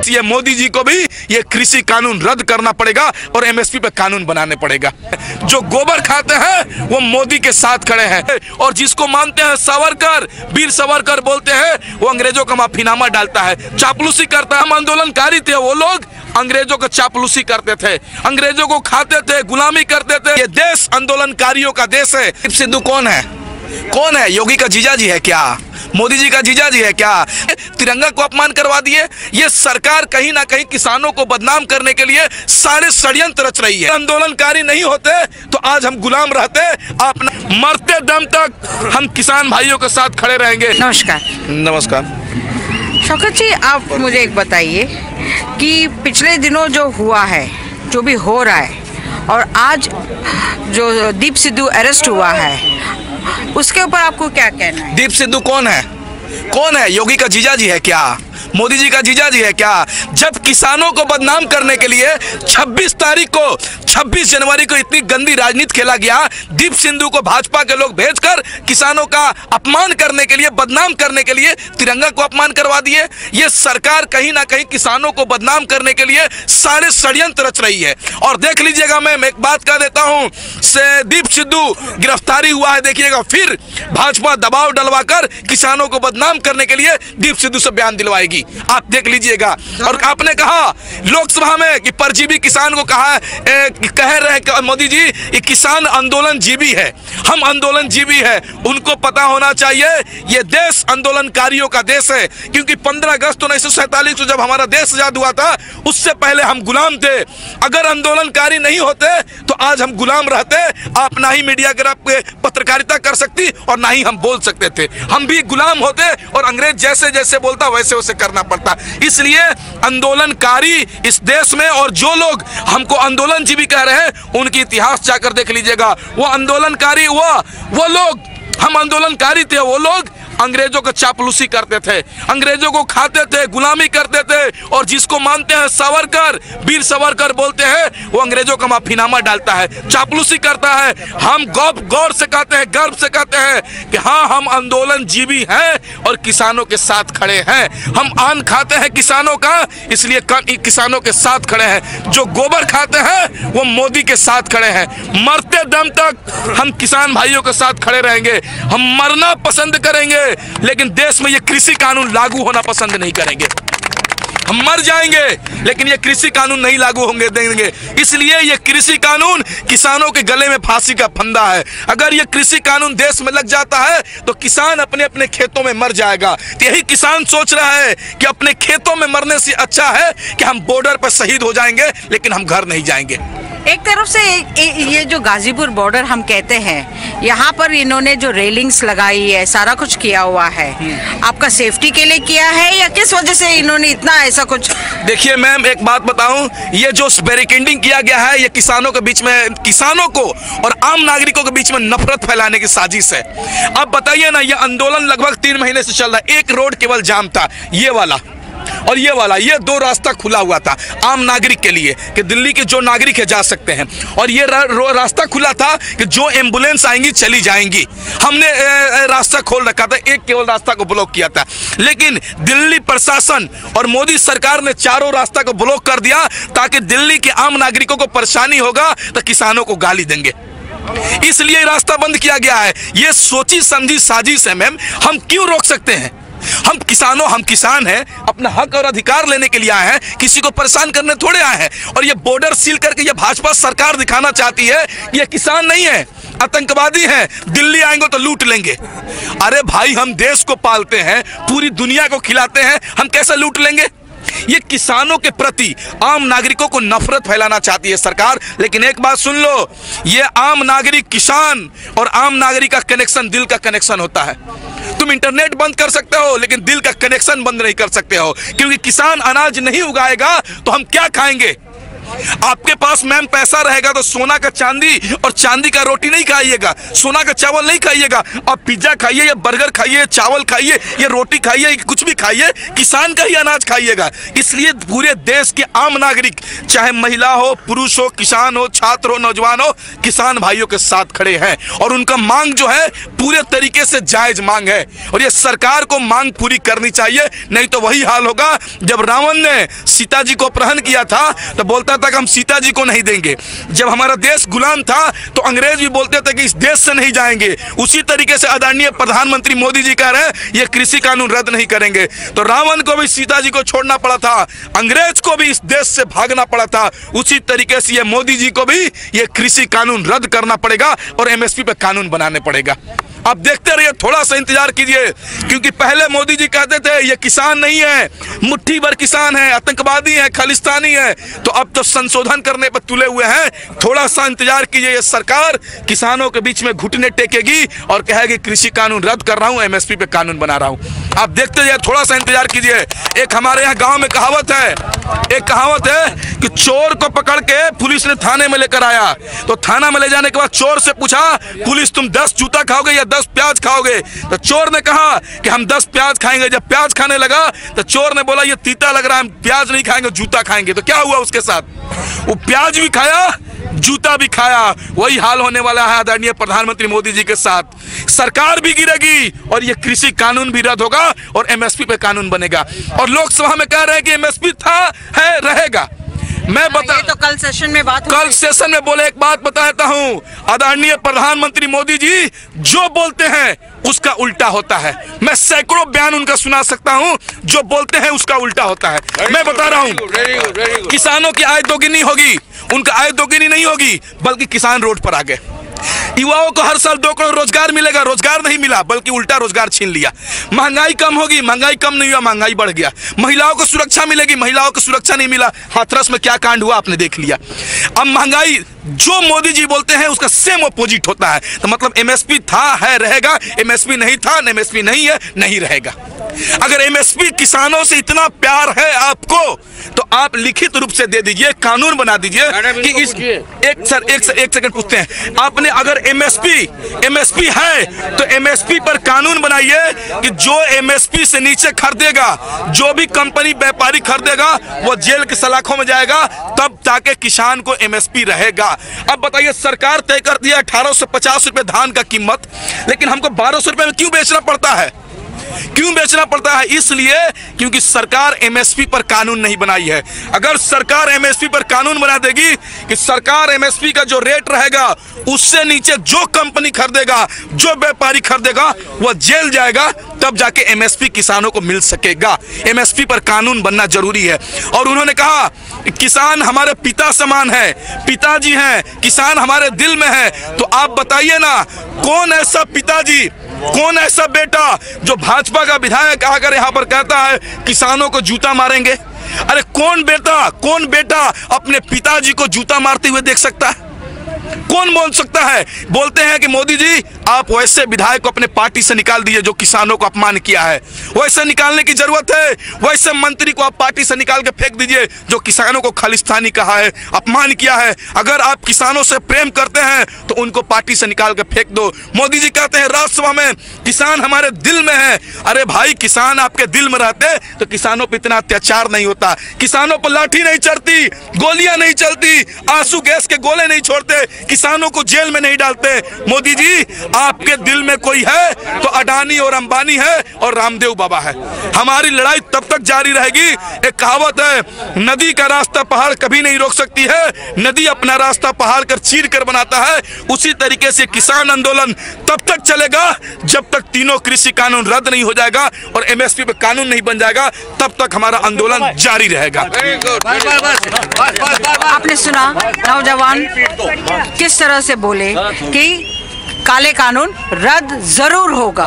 ये मोदी जी को भी ये कृषि कानून रद्द करना पड़ेगा और एमएसपी पे कानून बनाने पड़ेगा। जो गोबर खाते हैं वो मोदी के साथ खड़े हैं और जिसको मानते हैं सावरकर, वीर सावरकर बोलते हैं, वो अंग्रेजों का माफीनामा डालता है, चापलूसी करता है। हम आंदोलनकारी थे, वो लोग अंग्रेजों को चापलूसी करते थे, अंग्रेजों को खाते थे, गुलामी करते थे। ये देश आंदोलनकारियों का देश है। दीप सिद्धू कौन है? कौन है? योगी का जीजा जी है क्या? मोदी जी का जीजा जी है क्या? तिरंगा को अपमान करवा दिए। ये सरकार कहीं ना कहीं किसानों को बदनाम करने के लिए सारे षड्यंत्र रच रही है। आंदोलनकारी नहीं होते तो आज हम गुलाम रहते। आप मरते दम तक हम किसान भाइयों के साथ खड़े रहेंगे। नमस्कार। नमस्कार। शौकत जी, आप मुझे एक बताइए कि पिछले दिनों जो हुआ है, जो भी हो रहा है, और आज जो दीप सिद्धू अरेस्ट हुआ है, उसके ऊपर आपको क्या कहना है? दीप सिद्धू कौन है? कौन है? योगी का जीजा जी है क्या? मोदी जी का जीजा जी है क्या? जब किसानों को बदनाम करने के लिए 26 जनवरी को इतनी गंदी राजनीति खेला गया, दीप सिद्धू को भाजपा के लोग भेजकर किसानों का अपमान करने के लिए, बदनाम करने के लिए तिरंगा को अपमान करवा दिए। ये सरकार कहीं ना कहीं किसानों को बदनाम करने के लिए सारे षड्यंत्र रच रही है। और देख लीजिएगा, मैं एक बात कह देता हूं, से दीप सिद्धू गिरफ्तारी हुआ है, देखिएगा फिर भाजपा दबाव डलवाकर किसानों को बदनाम करने के लिए दीप सिद्धू से बयान दिलवाएगी। आप देख लीजिएगा। और आपने कहा लोकसभा में कि परजीवी किसान को कहा, कह रहे कि मोदी जी ये किसान आंदोलन जीवी है, हम आंदोलन जीवी है। उनको पता होना चाहिए ये देश आंदोलनकारियों का देश है, क्योंकि 15 अगस्त 1947 को जब हमारा देश आजाद हुआ था, उससे पहले हम गुलाम थे। अगर आंदोलनकारी नहीं होते तो आज हम गुलाम रहते। आप ना ही मीडिया के पत्रकारिता कर सकती और ना ही हम बोल सकते थे। हम भी गुलाम होते और अंग्रेज जैसे जैसे बोलता वैसे वैसे करना पड़ता। इसलिए आंदोलनकारी इस देश में, और जो लोग हमको आंदोलनजीवी कह रहे हैं, उनकी इतिहास जाकर देख लीजिएगा। वो आंदोलनकारी, वो लोग, हम आंदोलनकारी थे, वो लोग अंग्रेजों को चापलूसी करते थे, अंग्रेजों को खाते थे, गुलामी करते थे। और जिसको मानते हैं सावरकर, वीर सावरकर बोलते हैं, वो अंग्रेजों का माफीनामा डालता है, चापलूसी करता है। हम गौर से कहते हैं, गर्व से कहते हैं कि हाँ, हम आंदोलन जीवी हैं और किसानों के साथ खड़े हैं। हम अन्न खाते हैं किसानों का, इसलिए किसानों के साथ खड़े हैं। जो गोबर खाते हैं वो मोदी के साथ खड़े हैं। मरते दम तक हम किसान भाइयों के साथ खड़े रहेंगे। हम मरना पसंद करेंगे, लेकिन देश में ये कृषि कानून लागू होना पसंद नहीं करेंगे। हम मर जाएंगे लेकिन ये कृषि कानून नहीं लागू होंगे देंगे। इसलिए ये कृषि कानून किसानों के गले में फांसी का फंदा है। अगर ये कृषि कानून देश में लग जाता है तो किसान अपने अपने खेतों में मर जाएगा। तो यही किसान सोच रहा है कि अपने खेतों में मरने से अच्छा है कि हम बॉर्डर पर शहीद हो जाएंगे, लेकिन हम घर नहीं जाएंगे। एक तरफ से ये जो गाजीपुर बॉर्डर हम कहते हैं, यहाँ पर इन्होंने जो रेलिंग्स लगाई है, सारा कुछ किया हुआ है, आपका सेफ्टी के लिए किया है या किस वजह से इन्होंने इतना ऐसा कुछ? देखिए मैम, एक बात बताऊं, ये जो बैरिकेडिंग किया गया है, ये किसानों के बीच में, किसानों को और आम नागरिकों के बीच में नफरत फैलाने की साजिश है। अब बताइए ना, ये आंदोलन लगभग 3 महीने से चल रहा है। एक रोड केवल जाम था, ये वाला और ये वाला, ये 2 रास्ता खुला हुआ था आम नागरिक के लिए कि दिल्ली के जो नागरिक है जा सकते हैं, और ये रास्ता खुला था कि जो एम्बुलेंस आएंगी चली जाएंगी। हमने रास्ता खोल रखा था, एक केवल रास्ता को ब्लॉक किया था। लेकिन दिल्ली प्रशासन और मोदी सरकार ने चारों रास्ता को ब्लॉक कर दिया ताकि दिल्ली के आम नागरिकों को परेशानी होगा तो किसानों को गाली देंगे, इसलिए रास्ता बंद किया गया है। ये सोची समझी साजिश है मैम। हम क्यों रोक सकते हैं? हम किसान हैं, अपना हक और अधिकार लेने के लिए आए हैं, किसी को परेशान करने थोड़े आए हैं। और ये बॉर्डर सील करके ये भाजपा सरकार दिखाना चाहती है ये किसान नहीं है, आतंकवादी हैं, दिल्ली आएंगे तो लूट लेंगे। अरे भाई, हम देश को पालते हैं, पूरी दुनिया को खिलाते हैं, हम कैसे लूट लेंगे? ये किसानों के प्रति, आम नागरिकों को नफरत फैलाना चाहती है सरकार। लेकिन एक बात सुन लो, ये आम नागरिक, किसान और आम नागरिक का कनेक्शन दिल का कनेक्शन होता है। तुम इंटरनेट बंद कर सकते हो लेकिन दिल का कनेक्शन बंद नहीं कर सकते हो, क्योंकि किसान अनाज नहीं उगाएगा तो हम क्या खाएंगे? आपके पास मैम पैसा रहेगा तो सोना का चांदी और चांदी का रोटी नहीं खाइएगा, सोना का चावल नहीं खाइएगा। आप पिज्जा खाइए या बर्गर खाइए, चावल खाइए या रोटी खाइए, कुछ भी खाइए, किसान का ही अनाज खाइएगा। इसलिए पूरे देश के आम नागरिक, चाहे महिला हो, पुरुष हो, किसान हो, छात्र हो, नौजवान हो, किसान भाइयों के साथ खड़े हैं। और उनका मांग जो है पूरे तरीके से जायज मांग है और ये सरकार को मांग पूरी करनी चाहिए। नहीं तो वही हाल होगा जब रावण ने सीता जी को अपहरण किया था तो बोलता था कि हम सीता जी को नहीं देंगे। जब हमारा देश गुलाम था तो अंग्रेज भी बोलते थे कि इस देश से नहीं जाएंगे। उसी तरीके से आदरणीय प्रधानमंत्री मोदी जी कह रहे हैं ये कृषि कानून रद्द नहीं करेंगे। तो रावण को भी सीता जी को छोड़ना पड़ा था, अंग्रेज को भी इस देश से भागना पड़ा था। उसी तरीके से ये मोदी जी को भी ये कृषि कानून रद्द करना पड़ेगा और एमएसपी पे कानून बनाने पड़ेगा। अब देखते रहिए, थोड़ा सा इंतजार कीजिए, क्योंकि पहले मोदी जी कहते थे ये किसान नहीं है, मुट्ठी भर किसान है, आतंकवादी है, खालिस्तानी है। तो अब तो संशोधन करने पर तुले हुए हैं। थोड़ा सा इंतजार कीजिए, ये सरकार किसानों के बीच में घुटने टेकेगी और कहेगी कृषि कानून रद्द कर रहा हूं, एमएसपी पे कानून बना रहा हूं। आप देखते रहिए, थोड़ा सा इंतजार कीजिए। एक हमारे यहाँ गाँव में कहावत है कि चोर को पकड़ के पुलिस ने थाने में लेकर आया, तो थाना में ले जाने के बाद चोर से पूछा, पुलिस तुम 10 जूता खाओगे या 10 प्याज खाओगे? तो चोर ने कहा कि हम 10 प्याज खाएंगे। जब प्याज खाने लगा तो चोर ने बोला ये तीता लग रहा है, हम प्याज नहीं खाएंगे, जूता खाएंगे। तो क्या हुआ उसके साथ? वो प्याज भी खाया, जूता भी खाया। वही हाल होने वाला है आदरणीय प्रधानमंत्री मोदी जी के साथ। सरकार भी गिरेगी और ये कृषि कानून भी रद्द होगा और एमएसपी पे कानून बनेगा। और लोकसभा में कह रहे हैं कि एमएसपी था, है, रहेगा। मैं बता, ये तो कल सेशन में बात कल सेशन में बोले, एक बात बताता हूं, आदरणीय प्रधानमंत्री मोदी जी जो बोलते हैं उसका उल्टा होता है। मैं सैकड़ों बयान उनका सुना सकता हूं, जो बोलते हैं उसका उल्टा होता है। मैं बता रहा हूं, किसानों की आय दोगुनी होगी, उनका आय दोगुनी नहीं होगी, बल्कि किसान रोड पर आ गए। युवाओं को हर साल 2 करोड़ रोजगार मिलेगा, रोजगार नहीं मिला बल्कि उल्टा रोजगार छीन लिया। महंगाई कम होगी, महंगाई कम नहीं हुआ, महंगाई बढ़ गया। महिलाओं को सुरक्षा मिलेगी, महिलाओं को सुरक्षा नहीं मिला। हाथरस में क्या कांड हुआ आपने देख लिया। अब महंगाई जो मोदी जी बोलते हैं उसका सेम अपोजिट होता है। तो मतलब एमएसपी था, है, रहेगा। एमएसपी नहीं था, एमएसपी नहीं है, नहीं रहेगा। अगर एमएसपी किसानों से इतना प्यार है आपको तो आप लिखित रूप से दे दीजिए, कानून बना दीजिए कि इस एक सेकंड पूछते हैं आपने, अगर एमएसपी है तो एमएसपी पर कानून बनाइए कि जो एमएसपी से नीचे खरीदेगा, जो भी कंपनी व्यापारी खरीदेगा वो जेल की सलाखों में जाएगा, तब जाके किसान को एमएसपी रहेगा। अब बताइए, सरकार तय कर दिया 1850 रुपए धान का कीमत, लेकिन हमको 1200 रुपए में क्यों बेचना पड़ता है? क्यों बेचना पड़ता है? इसलिए क्योंकि सरकार एमएसपी पर कानून नहीं बनाई है। अगर सरकार एमएसपी पर कानून बना देगी कि सरकार एमएसपी का जो रेट रहेगा उससे नीचे जो कंपनी खरीदेगा, जो व्यापारी खरीदेगा वह जेल जाएगा, तब जाके एमएसपी किसानों को मिल सकेगा। एमएसपी पर कानून बनना जरूरी है। और उन्होंने कहा किसान हमारे पिता समान है, पिताजी हैं, किसान हमारे दिल में है। तो आप बताइए ना, कौन ऐसा पिताजी, कौन ऐसा बेटा जो भाजपा का विधायक आकर यहाँ पर कहता है किसानों को जूता मारेंगे? अरे कौन बेटा अपने पिताजी को जूता मारते हुए देख सकता है? कौन बोल सकता है? बोलते हैं कि मोदी जी आप वैसे विधायक को अपने पार्टी से निकाल दीजिए जो किसानों को अपमान किया है। वैसे निकालने की जरूरत है, वैसे मंत्री को आप पार्टी से निकाल के फेंक दीजिए जो किसानों को खालिस्तानी कहा है, अपमान किया है। अगर आप किसानों से प्रेम करते हैं तो उनको पार्टी से निकाल के फेंक दो। मोदी जी कहते हैं राज्यसभा में किसान हमारे दिल में है। अरे भाई, किसान आपके दिल में रहते तो किसानों पर इतना अत्याचार नहीं होता। किसानों पर लाठी नहीं चढ़ती, गोलियां नहीं चलती, आंसू गैस के गोले नहीं छोड़ते, किसानों को जेल में नहीं डालते। मोदी जी आपके दिल में कोई है तो अडानी और अंबानी है और रामदेव बाबा है। हमारी लड़ाई तब तक जारी रहेगी। एक कहावत है, नदी का रास्ता पहाड़ कभी नहीं रोक सकती है, नदी अपना रास्ता पहाड़ कर चीर कर बनाता है। उसी तरीके से किसान आंदोलन तब तक चलेगा जब तक तीनों कृषि कानून रद्द नहीं हो जाएगा और एमएसपी पे कानून नहीं बन जाएगा, तब तक हमारा आंदोलन जारी रहेगा। आपने सुना नौजवान किस तरह से बोले कि काले कानून रद्द जरूर होगा।